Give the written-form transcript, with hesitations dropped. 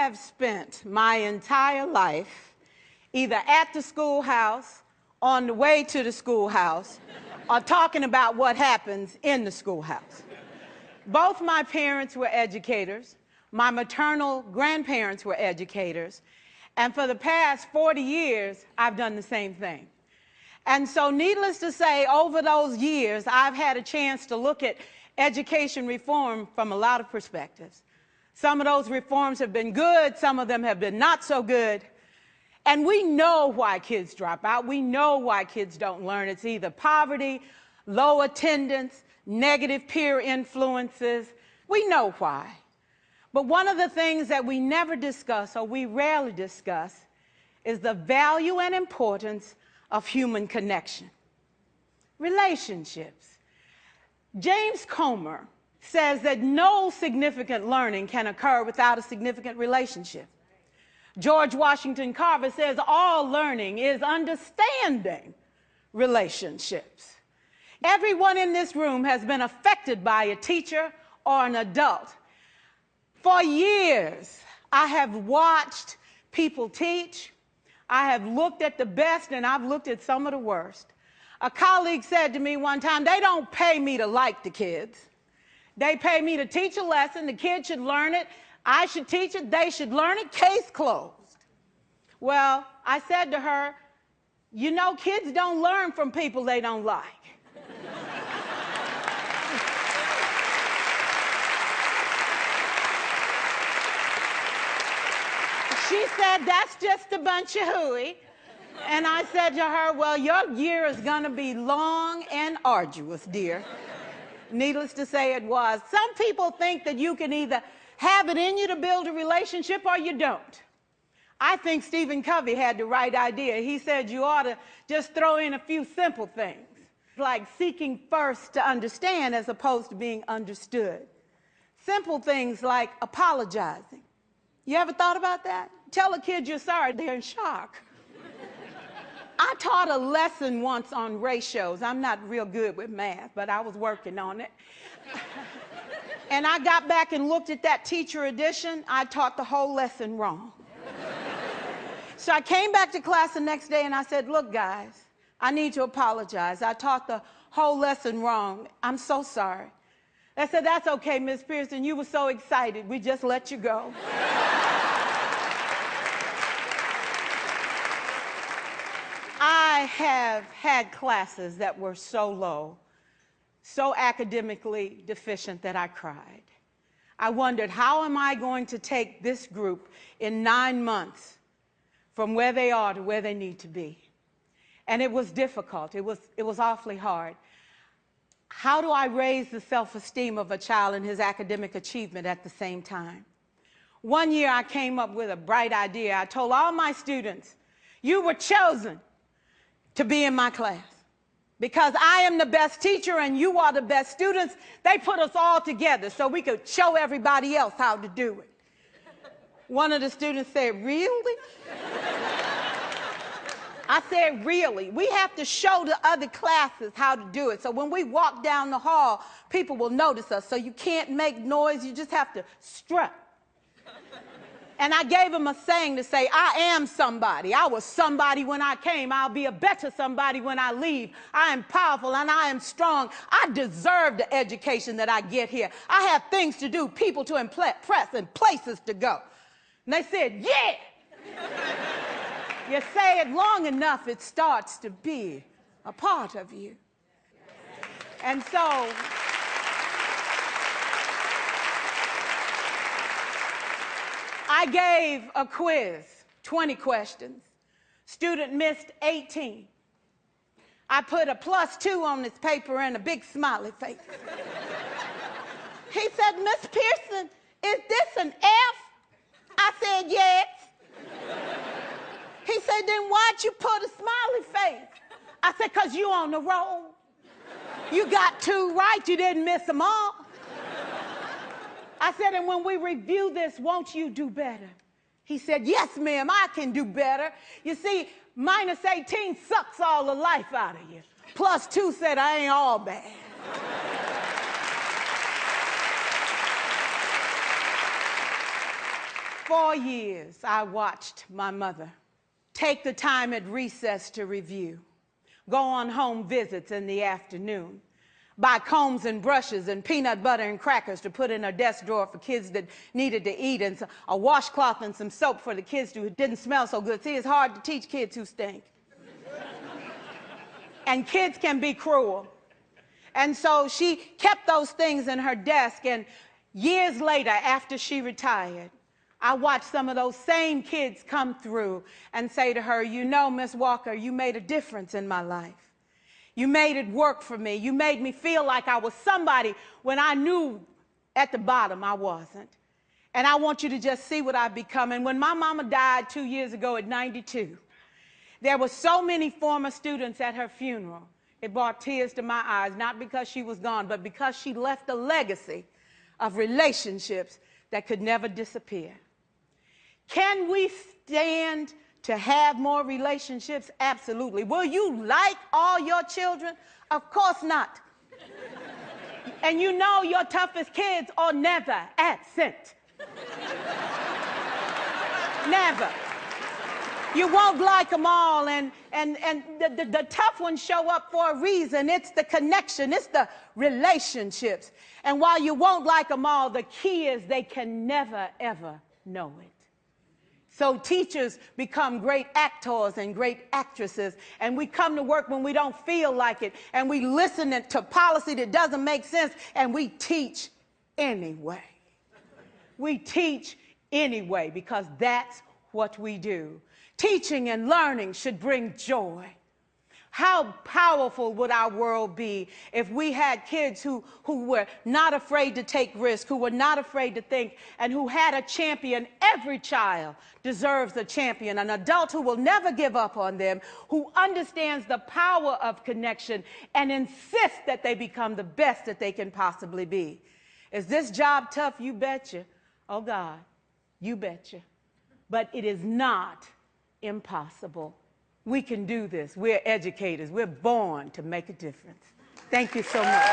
have spent my entire life either at the schoolhouse, on the way to the schoolhouse, or talking about what happens in the schoolhouse. Both my parents were educators. My maternal grandparents were educators. And for the past 40 years, I've done the same thing. And so needless to say, over those years, I've had a chance to look at education reform from a lot of perspectives. Some of those reforms have been good, some of them have been not so good. And we know why kids drop out. We know why kids don't learn. It's either poverty, low attendance, negative peer influences. We know why. But one of the things that we never discuss, or we rarely discuss, is the value and importance of human connection. Relationships. James Comer says that no significant learning can occur without a significant relationship. George Washington Carver says all learning is understanding relationships. Everyone in this room has been affected by a teacher or an adult. For years, I have watched people teach. I have looked at the best and I've looked at some of the worst. A colleague said to me one time, they don't pay me to like the kids. They pay me to teach a lesson. The kids should learn it. I should teach it. They should learn it. Case closed. Well, I said to her, you know, kids don't learn from people they don't like. She said, that's just a bunch of hooey. And I said to her, well, your year is going to be long and arduous, dear. Needless to say, it was. Some people think that you can either have it in you to build a relationship or you don't. I think Stephen Covey had the right idea. He said you ought to just throw in a few simple things, like seeking first to understand as opposed to being understood. Simple things like apologizing. You ever thought about that? Tell a kid you're sorry, they're in shock. I taught a lesson once on ratios. I'm not real good with math, but I was working on it. And I got back and looked at that teacher edition. I taught the whole lesson wrong. So I came back to class the next day and I said, look, guys, I need to apologize. I taught the whole lesson wrong. I'm so sorry. They said, that's okay, Miss Pierson. You were so excited. We just let you go. I have had classes that were so low, so academically deficient that I cried. I wondered, how am I going to take this group in 9 months from where they are to where they need to be? And it was difficult. It was awfully hard. How do I raise the self-esteem of a child and his academic achievement at the same time? One year I came up with a bright idea. I told all my students, you were chosen to be in my class. Because I am the best teacher and you are the best students, they put us all together so we could show everybody else how to do it. One of the students said, really? I said, really? We have to show the other classes how to do it. So when we walk down the hall, people will notice us. So you can't make noise, you just have to strut. And I gave him a saying to say, I am somebody. I was somebody when I came. I'll be a better somebody when I leave. I am powerful and I am strong. I deserve the education that I get here. I have things to do, people to impress, and places to go. And they said, yeah. You say it long enough, it starts to be a part of you. And so I gave a quiz, 20 questions. Student missed 18. I put a +2 on this paper and a big smiley face. He said, Miss Pierson, is this an F? I said, yes. He said, then why'd you put a smiley face? I said, because you on the roll. You got 2 right, you didn't miss them all. I said, and when we review this, won't you do better? He said, yes, ma'am, I can do better. You see, -18 sucks all the life out of you. +2 said, I ain't all bad. 4 years, I watched my mother take the time at recess to review, go on home visits in the afternoon, buy combs and brushes and peanut butter and crackers to put in her desk drawer for kids that needed to eat, and a washcloth and some soap for the kids who didn't smell so good. See, it's hard to teach kids who stink. And kids can be cruel. And so she kept those things in her desk, and years later, after she retired, I watched some of those same kids come through and say to her, you know, Miss Walker, you made a difference in my life. You made it work for me. You made me feel like I was somebody when I knew at the bottom I wasn't. And I want you to just see what I've become. And when my mama died 2 years ago at 92, there were so many former students at her funeral. It brought tears to my eyes, not because she was gone, but because she left a legacy of relationships that could never disappear. Can we stand to have more relationships? Absolutely. Will you like all your children? Of course not. And you know your toughest kids are never absent. Never. You won't like them all, and the tough ones show up for a reason. It's the connection. It's the relationships. And while you won't like them all, the key is they can never, ever know it. So teachers become great actors and great actresses, and we come to work when we don't feel like it, and we listen to policy that doesn't make sense, and we teach anyway. We teach anyway because that's what we do. Teaching and learning should bring joy. How powerful would our world be if we had kids who were not afraid to take risks, who were not afraid to think, and who had a champion? Every child deserves a champion, an adult who will never give up on them, who understands the power of connection and insists that they become the best that they can possibly be. Is this job tough? You betcha. Oh, God, you betcha. But it is not impossible. We can do this. We're educators. We're born to make a difference. Thank you so much.